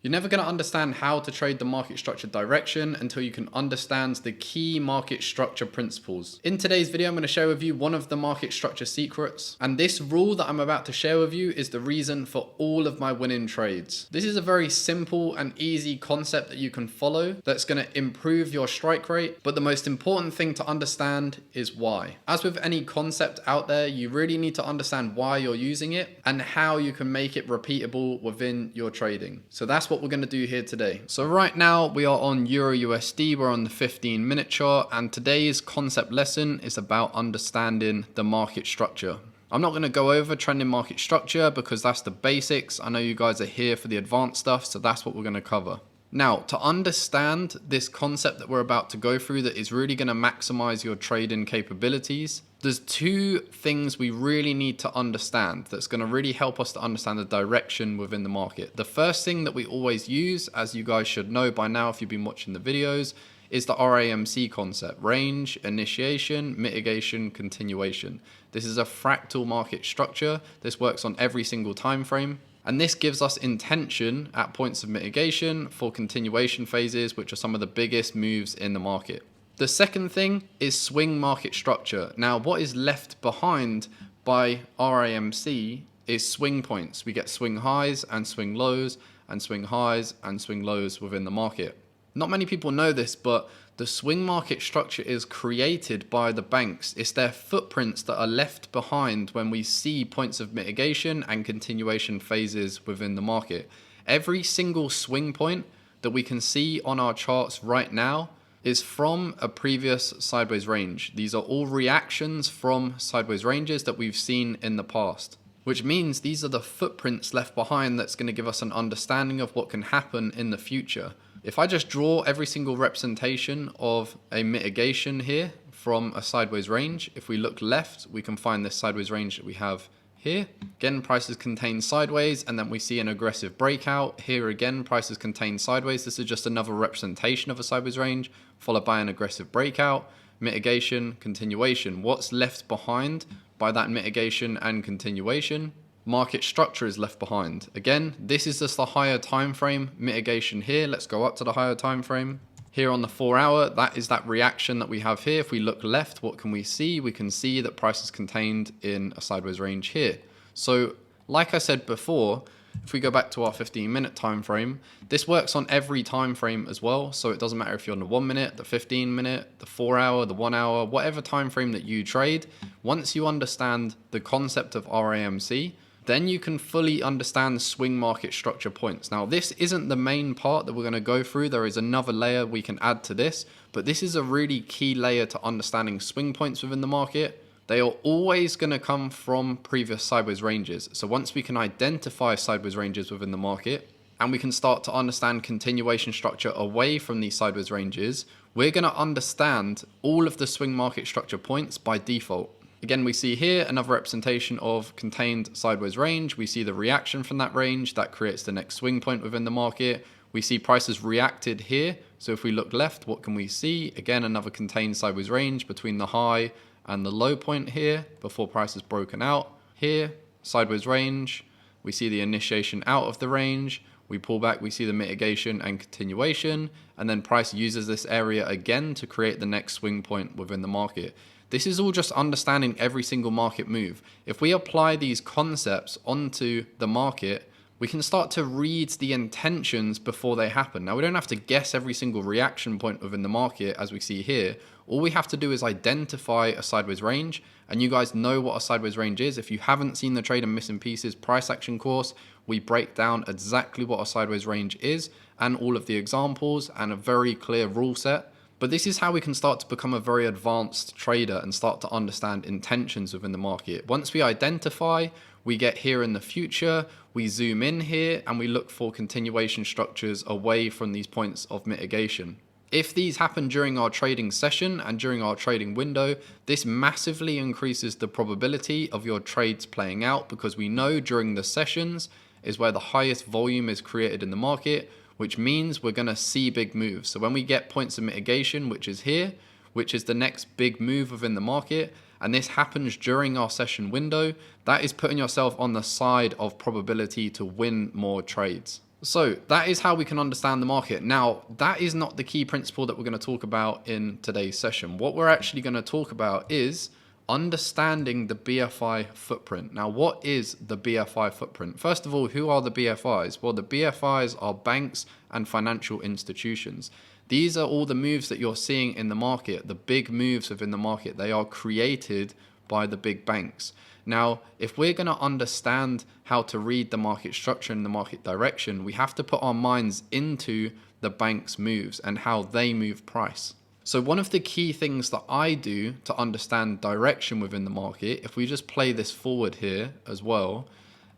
You're never going to understand how to trade the market structure direction until you can understand the key market structure principles. In today's video, I'm going to share with you one of the market structure secrets. And this rule that I'm about to share with you is the reason for all of my winning trades. This is a very simple and easy concept that you can follow that's going to improve your strike rate. But the most important thing to understand is why. As with any concept out there, you really need to understand why you're using it and how you can make it repeatable within your trading. So that's what we're going to do here today. So right now we are on Euro USD, we're on the 15-minute chart, and today's concept lesson is about understanding the market structure. I'm not going to go over trending market structure because that's the basics. I know you guys are here for the advanced stuff, so that's what we're going to cover. Now, to understand this concept that we're about to go through that is really going to maximize your trading capabilities, there's two things we really need to understand that's going to really help us to understand the direction within the market. The first thing that we always use, as you guys should know by now if you've been watching the videos, is the RAMC concept: range, initiation, mitigation, continuation. This is a fractal market structure. This works on every single time frame. And this gives us intention at points of mitigation for continuation phases, which are some of the biggest moves in the market. The second thing is swing market structure. Now, what is left behind by RAMC is swing points. We get swing highs and swing lows and swing highs and swing lows within the market. Not many people know this, but the swing market structure is created by the banks. It's their footprints that are left behind when we see points of mitigation and continuation phases within the market. Every single swing point that we can see on our charts right now is from a previous sideways range. These are all reactions from sideways ranges that we've seen in the past, which means these are the footprints left behind that's going to give us an understanding of what can happen in the future. If I just draw every single representation of a mitigation here from a sideways range, if we look left, we can find this sideways range that we have here. Again, prices contain sideways, and then we see an aggressive breakout. Here again, prices contain sideways. This is just another representation of a sideways range, followed by an aggressive breakout, mitigation, continuation. What's left behind by that mitigation and continuation? Market structure is left behind. Again, this is just the higher time frame mitigation here. Let's go up to the higher time frame. Here on the 4 hour, that is that reaction that we have here. If we look left, what can we see? We can see that price is contained in a sideways range here. So like I said before, if we go back to our 15-minute time frame, this works on every time frame as well. So it doesn't matter if you're on the 1 minute, the 15-minute, the 4 hour, the 1 hour, whatever time frame that you trade. Once you understand the concept of RAMC, then you can fully understand swing market structure points. Now, this isn't the main part that we're going to go through. There is another layer we can add to this, but this is a really key layer to understanding swing points within the market. They are always going to come from previous sideways ranges. So once we can identify sideways ranges within the market, and we can start to understand continuation structure away from these sideways ranges, we're going to understand all of the swing market structure points by default. Again, we see here another representation of contained sideways range. We see the reaction from that range that creates the next swing point within the market. We see prices reacted here. So if we look left, what can we see? Again, another contained sideways range between the high and the low point here before price is broken out. Here, sideways range. We see the initiation out of the range. We pull back, we see the mitigation and continuation, and then price uses this area again to create the next swing point within the market. This is all just understanding every single market move. If we apply these concepts onto the market, we can start to read the intentions before they happen. Now, we don't have to guess every single reaction point within the market as we see here. All we have to do is identify a sideways range, and you guys know what a sideways range is. If you haven't seen the Trade and Missing Pieces price action course, we break down exactly what a sideways range is and all of the examples and a very clear rule set. But this is how we can start to become a very advanced trader and start to understand intentions within the market. Once we identify, we get here in the future, we zoom in here, and we look for continuation structures away from these points of mitigation. If these happen during our trading session and during our trading window, this massively increases the probability of your trades playing out, because we know during the sessions is where the highest volume is created in the market, which means we're going to see big moves. So when we get points of mitigation, which is here, which is the next big move within the market, and this happens during our session window, that is putting yourself on the side of probability to win more trades. So that is how we can understand the market. Now, that is not the key principle that we're going to talk about in today's session. What we're actually going to talk about is understanding the BFI footprint. Now, what is the BFI footprint? First of all, who are the BFIs? Well, the BFIs are banks and financial institutions. These are all the moves that you're seeing in the market, the big moves within the market. They are created by the big banks. Now, if we're going to understand how to read the market structure and the market direction, we have to put our minds into the bank's moves and how they move price. So one of the key things that I do to understand direction within the market, if we just play this forward here as well,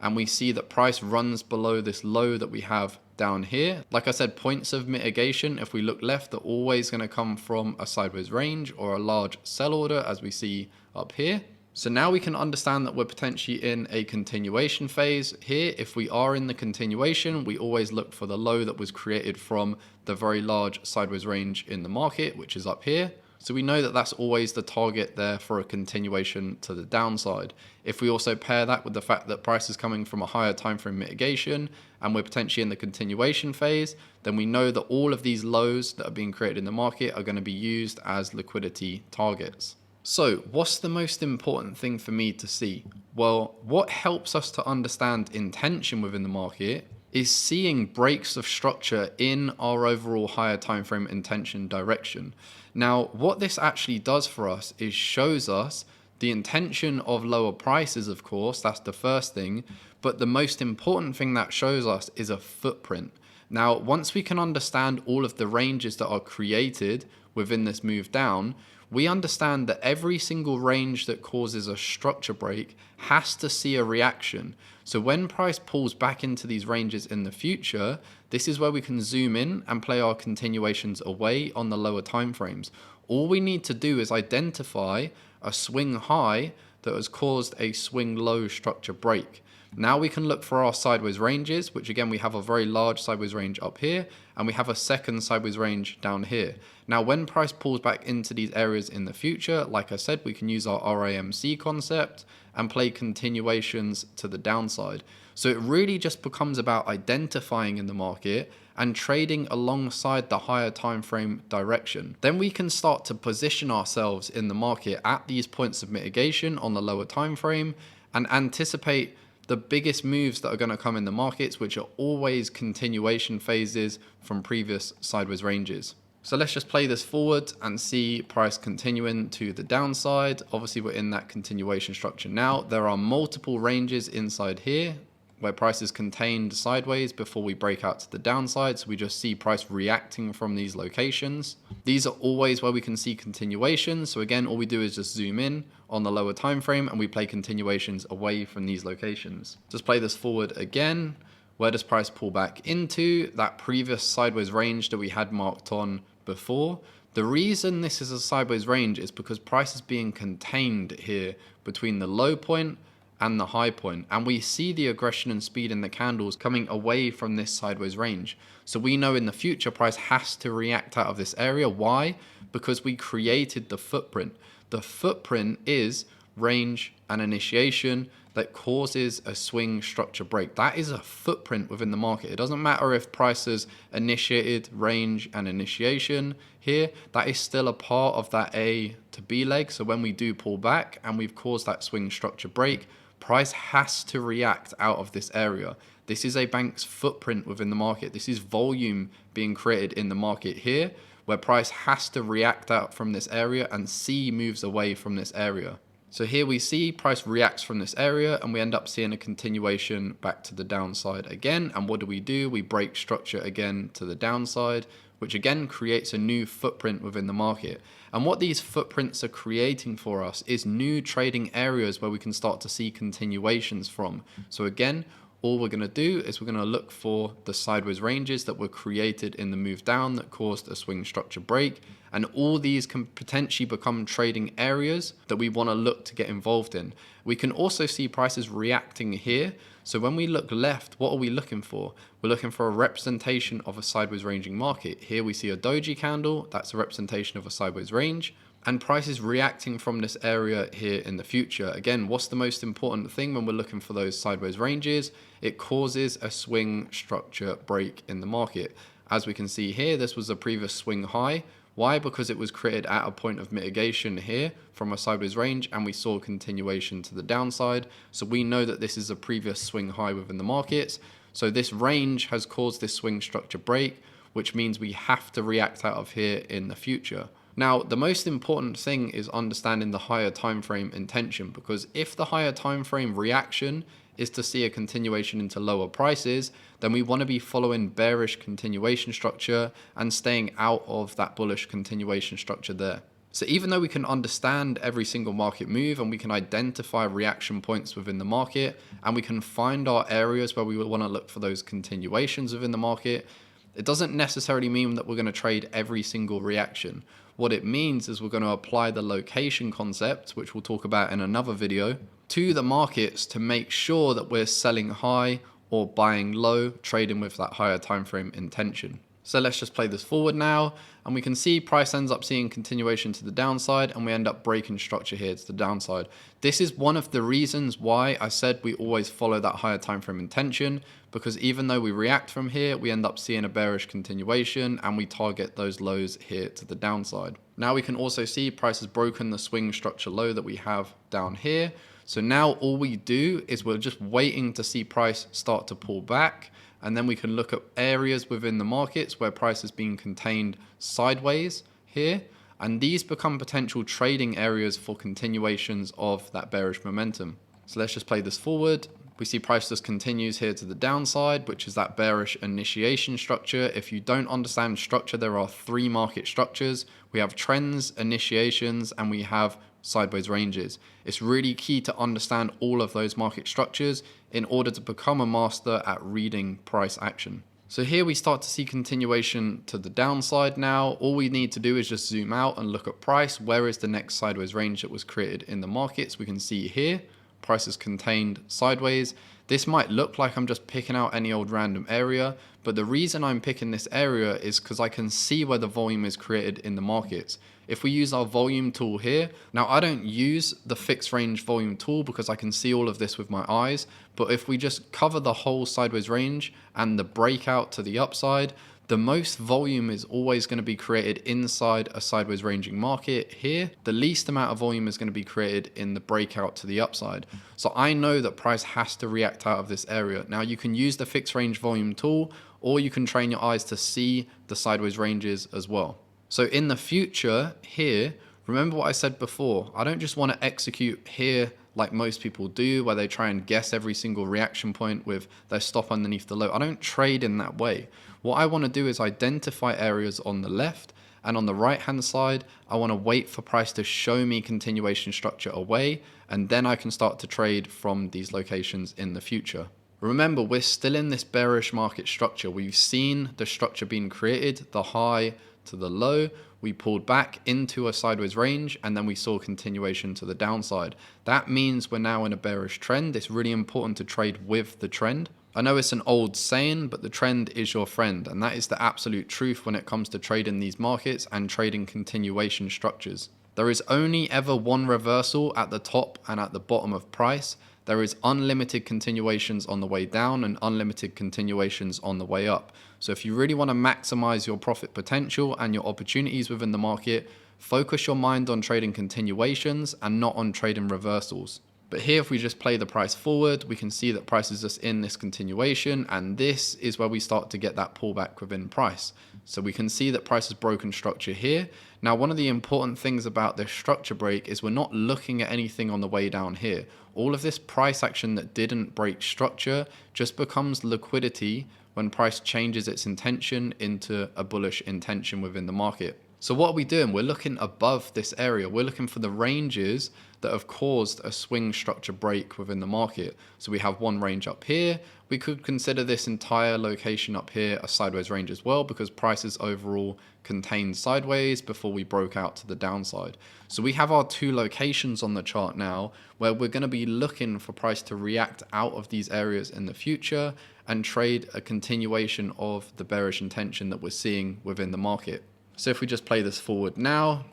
and we see that price runs below this low that we have down here. Like I said, points of mitigation, if we look left, are always going to come from a sideways range or a large sell order, as we see up here. So now we can understand that we're potentially in a continuation phase here. If we are in the continuation, we always look for the low that was created from the very large sideways range in the market, which is up here. So we know that that's always the target there for a continuation to the downside. If we also pair that with the fact that price is coming from a higher time frame mitigation and we're potentially in the continuation phase, then we know that all of these lows that are being created in the market are going to be used as liquidity targets. So what's the most important thing for me to see? Well, what helps us to understand intention within the market is seeing breaks of structure in our overall higher time frame intention direction. Now, what this actually does for us is shows us the intention of lower prices, of course, that's the first thing, but the most important thing that shows us is a footprint. Now, once we can understand all of the ranges that are created within this move down, we understand that every single range that causes a structure break has to see a reaction. So when price pulls back into these ranges in the future, this is where we can zoom in and play our continuations away on the lower time frames. All we need to do is identify a swing high that has caused a swing low structure break. Now we can look for our sideways ranges, which again, we have a very large sideways range up here, and we have a second sideways range down here. Now, when price pulls back into these areas in the future, like I said, we can use our RAMC concept and play continuations to the downside. So it really just becomes about identifying in the market and trading alongside the higher time frame direction. Then we can start to position ourselves in the market at these points of mitigation on the lower time frame and anticipate the biggest moves that are going to come in the markets, which are always continuation phases from previous sideways ranges. So let's just play this forward and see price continuing to the downside. Obviously, we're in that continuation structure now. There are multiple ranges inside here where price is contained sideways before we break out to the downside. So we just see price reacting from these locations. These are always where we can see continuations. So again, all we do is just zoom in on the lower time frame and we play continuations away from these locations. Just play this forward again. Where does price pull back into? That previous sideways range that we had marked on before. The reason this is a sideways range is because price is being contained here between the low point and the high point, and we see the aggression and speed in the candles coming away from this sideways range. So we know in the future price has to react out of this area. Why? Because we created the footprint. The footprint is range and initiation that causes a swing structure break. That is a footprint within the market. It doesn't matter if prices initiated range and initiation here, that is still a part of that A to B leg. So when we do pull back and we've caused that swing structure break, price has to react out of this area. This is a bank's footprint within the market. This is volume being created in the market here, where price has to react out from this area and C moves away from this area. So here we see price reacts from this area and we end up seeing a continuation back to the downside again. And what do? We break structure again to the downside, which again creates a new footprint within the market. And what these footprints are creating for us is new trading areas where we can start to see continuations from. So again, all we're going to do is we're going to look for the sideways ranges that were created in the move down that caused a swing structure break. And all these can potentially become trading areas that we want to look to get involved in. We can also see prices reacting here. So when we look left, what are we looking for? We're looking for a representation of a sideways ranging market. Here we see a doji candle. That's a representation of a sideways range. and price is reacting from this area here in the future. Again, what's the most important thing when we're looking for those sideways ranges? It causes a swing structure break in the market. As we can see here, this was a previous swing high. Why? Because it was created at a point of mitigation here from a sideways range, and we saw continuation to the downside. So we know that this is a previous swing high within the markets. So this range has caused this swing structure break, which means we have to react out of here in the future. Now, the most important thing is understanding the higher time frame intention, because if the higher time frame reaction is to see a continuation into lower prices, then we want to be following bearish continuation structure and staying out of that bullish continuation structure there. So even though we can understand every single market move and we can identify reaction points within the market and we can find our areas where we want to look for those continuations within the market, it doesn't necessarily mean that we're going to trade every single reaction. What it means is we're going to apply the location concept, which we'll talk about in another video, to the markets to make sure that we're selling high or buying low, trading with that higher time frame intention. So let's just play this forward now, and we can see price ends up seeing continuation to the downside, and we end up breaking structure here to the downside. This is one of the reasons why I said we always follow that higher time frame intention, because even though we react from here, we end up seeing a bearish continuation and we target those lows here to the downside. Now we can also see price has broken the swing structure low that we have down here. So now all we do is we're just waiting to see price start to pull back, and then we can look at areas within the markets where price is being contained sideways here, and these become potential trading areas for continuations of that bearish momentum. So let's just play this forward. We see price just continues here to the downside, which is that bearish initiation structure. If you don't understand structure, there are three market structures. We have trends, initiations, and we have sideways ranges. It's really key to understand all of those market structures in order to become a master at reading price action. So here we start to see continuation to the downside now. All we need to do is just zoom out and look at price. Where is the next sideways range that was created in the markets? We can see here, price is contained sideways. This might look like I'm just picking out any old random area, but the reason I'm picking this area is because I can see where the volume is created in the markets. If we use our volume tool here, now I don't use the fixed range volume tool because I can see all of this with my eyes, but if we just cover the whole sideways range and the breakout to the upside, the most volume is always going to be created inside a sideways ranging market here. The least amount of volume is going to be created in the breakout to the upside. So I know that price has to react out of this area. Now you can use the fixed range volume tool, or you can train your eyes to see the sideways ranges as well. So in the future here, remember what I said before, I don't just want to execute here like most people do, where they try and guess every single reaction point with their stop underneath the low. I don't trade in that way. What I want to do is identify areas on the left, and on the right hand side, I want to wait for price to show me continuation structure away, and then I can start to trade from these locations in the future. Remember, we're still in this bearish market structure. We've seen the structure being created, the high to the low. We pulled back into a sideways range, and then we saw continuation to the downside. That means we're now in a bearish trend. It's really important to trade with the trend. I know it's an old saying, but the trend is your friend, and that is the absolute truth when it comes to trading these markets and trading continuation structures. There is only ever one reversal at the top and at the bottom of price. There is unlimited continuations on the way down and unlimited continuations on the way up. So if you really want to maximize your profit potential and your opportunities within the market, focus your mind on trading continuations and not on trading reversals. But here, if we just play the price forward, we can see that price is just in this continuation, and this is where we start to get that pullback within price. So we can see that price has broken structure here. Now, one of the important things about this structure break is we're not looking at anything on the way down here. All of this price action that didn't break structure just becomes liquidity when price changes its intention into a bullish intention within the market. So what are we doing? We're looking above this area. We're looking for the ranges that have caused a swing structure break within the market. So we have one range up here. We could consider this entire location up here a sideways range as well, because prices overall contained sideways before we broke out to the downside. So we have our two locations on the chart now where we're going to be looking for price to react out of these areas in the future and trade a continuation of the bearish intention that we're seeing within the market. So if we just play this forward now,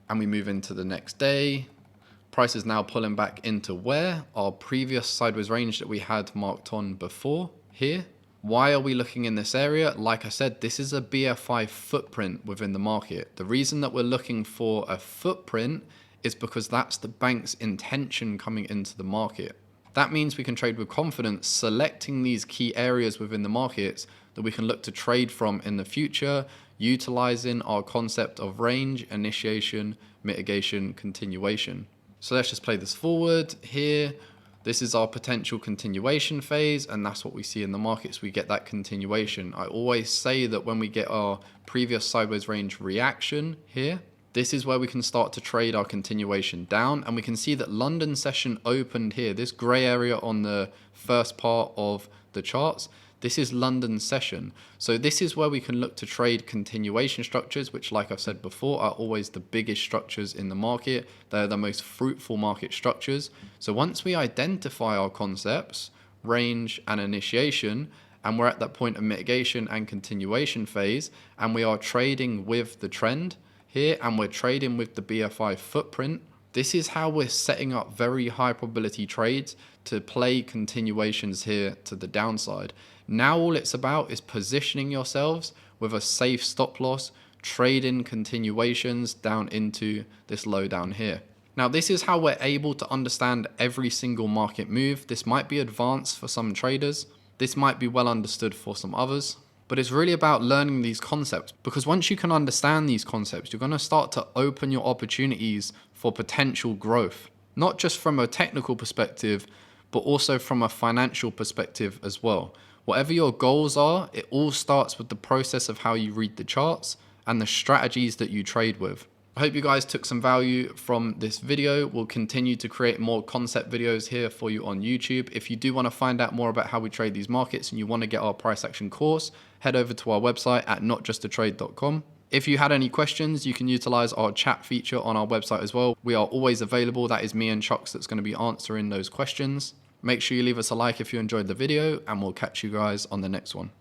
and we move into the next day. Price is now pulling back into where? Our previous sideways range that we had marked on before here. Why are we looking in this area? Like I said, this is a BFI footprint within the market. The reason that we're looking for a footprint is because that's the bank's intention coming into the market. That means we can trade with confidence, selecting these key areas within the markets that we can look to trade from in the future, utilizing our concept of range, initiation, mitigation, continuation. So let's just play this forward here. This is our potential continuation phase, and that's what we see in the markets. We get that continuation. I always say that when we get our previous sideways range reaction here, this is where we can start to trade our continuation down, and we can see that London session opened here. This gray area on the first part of the charts, this is London session. So this is where we can look to trade continuation structures, which, like I've said before, are always the biggest structures in the market. They're the most fruitful market structures. So once we identify our concepts, range and initiation, and we're at that point of mitigation and continuation phase, and we are trading with the trend here, and we're trading with the BFI footprint, this is how we're setting up very high probability trades to play continuations here to the downside. Now all it's about is positioning yourselves with a safe stop loss, trading continuations down into this low down here. Now this is how we're able to understand every single market move. This might be advanced for some traders. This might be well understood for some others. But it's really about learning these concepts, because once you can understand these concepts, you're going to start to open your opportunities for potential growth, not just from a technical perspective, but also from a financial perspective as well. Whatever your goals are, it all starts with the process of how you read the charts and the strategies that you trade with. I hope you guys took some value from this video. We'll continue to create more concept videos here for you on YouTube. If you do want to find out more about how we trade these markets and you want to get our price action course, head over to our website at notjustatrade.com. If you had any questions, you can utilize our chat feature on our website as well. We are always available. That is me and Chucks that's going to be answering those questions. Make sure you leave us a like if you enjoyed the video, and we'll catch you guys on the next one.